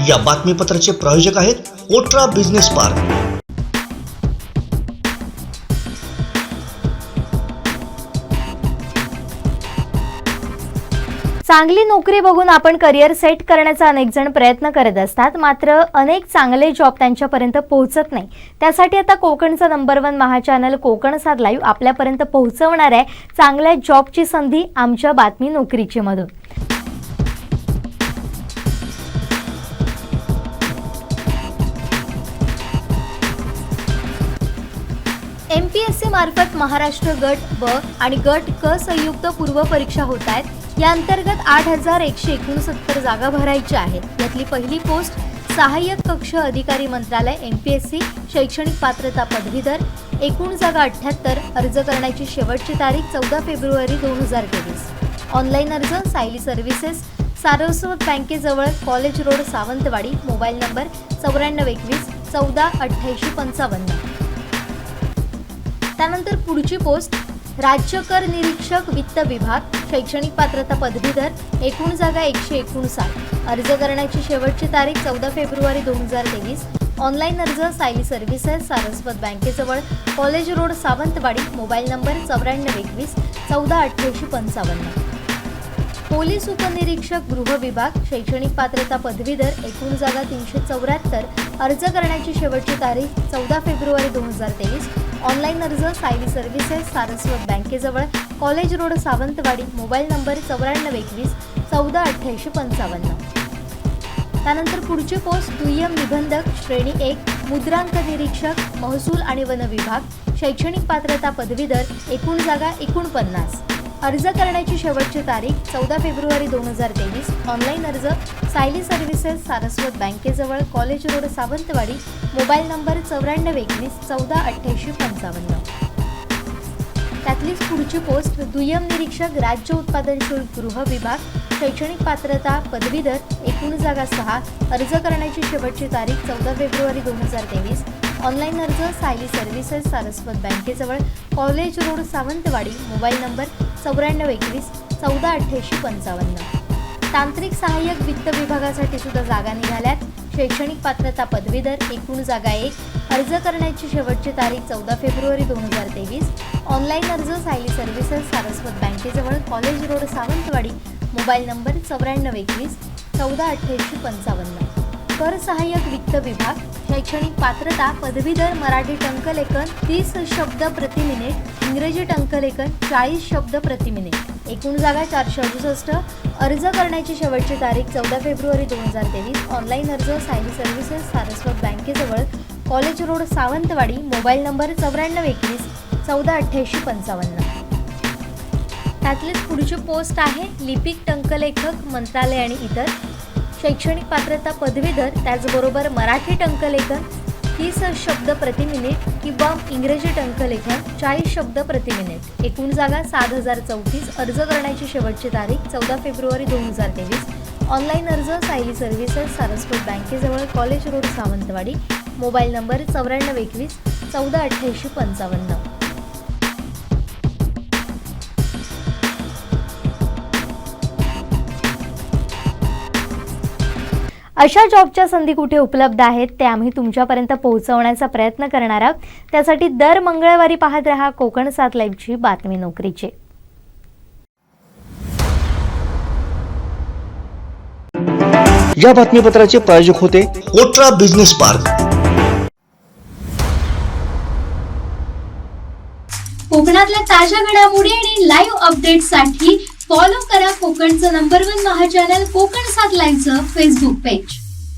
या बातमीपत्राचे प्रायोजक आहेत कोट्रा बिझनेस पार्क। चांगली नोकरी बघून आपण करिअर सेट करण्याचा अनेक जण प्रयत्न करत असतात, मात्र अनेक चांगले जॉब त्यांच्यापर्यंत पोहोचत नाही। त्यासाठी आता कोकणचा नंबर 1 महा चॅनल कोकणसाद लाईव्ह आपल्यापर्यंत पोहोचवणार आहे चांगल्या जॉबची संधी आमच्या बातमी नोकरीची मधून। MPSC मार्फत महाराष्ट्र गट ब आणि गट क संयुक्त पूर्व परीक्षा होत आहेत। या अंतर्गत 8169 जागा भरायच्या आहेत। यातली पहिली पोस्ट सहाय्यक कक्ष अधिकारी मंत्रालय MPSC शैक्षणिक पात्रता पदवीधर, एकूण जागा 78। अर्ज करण्याची शेवटची तारीख 14 फेब्रुवारी 2023। ऑनलाईन अर्ज सायली सर्व्हिसेस, सारस्वत बँकेजवळ, college road, Sawantwadi. Mobile number 9421 14 88 55। त्यानंतर पुढची पोस्ट राज्य कर निरीक्षक वित्त विभाग शैक्षणिक पात्रता पदवीधर, एकूण जागा 159। अर्ज करण्याची शेवटची तारीख 14 फेब्रुवारी 2023। ऑनलाईन अर्ज सायली सर्व्हिसेस, सारस्वत बँकेजवळ, college road, Sawantwadi. Mobile number 9421 14 88 55। Police उपनिरीक्षक गृह विभाग शैक्षणिक पात्रता पदवीधर, एकूण जागा 374। अर्ज करण्याची शेवटची तारीख 14 फेब्रुवारी 2023। ऑनलाईन अर्ज सायली सर्व्हिसेस, सारस्वत बँकेजवळ, college road, Sawantwadi. Mobile number 9421 14 88 55। त्यानंतर पुढची पोस्ट दुय्यम निबंधक श्रेणी 1 मुद्रांक निरीक्षक महसूल आणि वन विभाग शैक्षणिक पात्रता पदवीधर, एकूण जागा 49। अर्ज करण्याची शेवटची तारीख 14 फेब्रुवारी 2023। ऑनलाईन अर्ज सायली सर्व्हिसेस, सारस्वत बँकेजवळ, college road, Sawantwadi. Mobile number 9421 14 88 55। त्यातलीच पुढची पोस्ट दुय्यम निरीक्षक राज्य उत्पादन शुल्क गृह विभाग शैक्षणिक पात्रता पदवीधर, एकूण जागा 6। अर्ज करण्याची शेवटची तारीख 14 फेब्रुवारी 2023। ऑनलाईन अर्ज सायली सर्व्हिसेस, सारस्वत बँकेजवळ, college road, Sawantwadi. Mobile number 9421 14 88 55। तांत्रिक सहाय्यक वित्त विभागासाठी सुद्धा जागा निघाल्यात। शैक्षणिक पात्रता पदवीधर, एकूण जागा 1। अर्ज करण्याची शेवटची तारीख 14 फेब्रुवारी 2023। ऑनलाईन अर्ज सायली सर्व्हिसेस, सारस्वत बँकेजवळ, college road, Sawantwadi. Mobile number 9421 14 88 55। कर सहाय्यक वित्त विभाग शैक्षणिक पात्रता पदवीधर, मराठी टंकलेखन 30 शब्द प्रति मिनिट, इंग्रजी टंकलेखन 40 शब्द प्रति मिनिट, एकूण जागा 468। अर्ज करण्याची शेवटची तारीख 14 फेब्रुवारी 2023। ऑनलाईन अर्ज सायली सर्व्हिसेस, सारस्वत बँकेजवळ, college road, Sawantwadi. Mobile number 9421 14 88 55। त्यातलीच पुढची पोस्ट आहे लिपिक टंकलेखक मंत्रालय आणि इतर शैक्षणिक पात्रता पदवीधर, त्याचबरोबर मराठी टंकलेखन 30 शब्द प्रति मिनिट किंवा इंग्रजी टंकलेखन 40 शब्द प्रति मिनिट, एकूण जागा 7034। अर्ज करण्याची शेवटची तारीख 14 फेब्रुवारी 2023। ऑनलाईन अर्ज सायली सर्व्हिसेस, सारस्वत बँकेजवळ, college road, Sawantwadi. Mobile number 9421 14 88 55। अशा जॉबच्या संधी कुठे उपलब्ध आहेत ते आम्ही तुमच्यापर्यंत पोहोचवण्याचा प्रयत्न करणार आहोत। त्यासाठी दर मंगळवारी पाहत रहा कोकणसाद लाईव्हची बातमी नोकरीची। या बातमीपत्राचे प्रायोजक होते कोट्रा बिझनेस पार्क। कोकणातल्या ताज्या घडामोडी आणि लाईव्ह अपडेट्ससाठी फॉलो करा कोकणचं नंबर 1 महा चॅनल कोकणसाद लाईव्हचं फेसबुक पेज।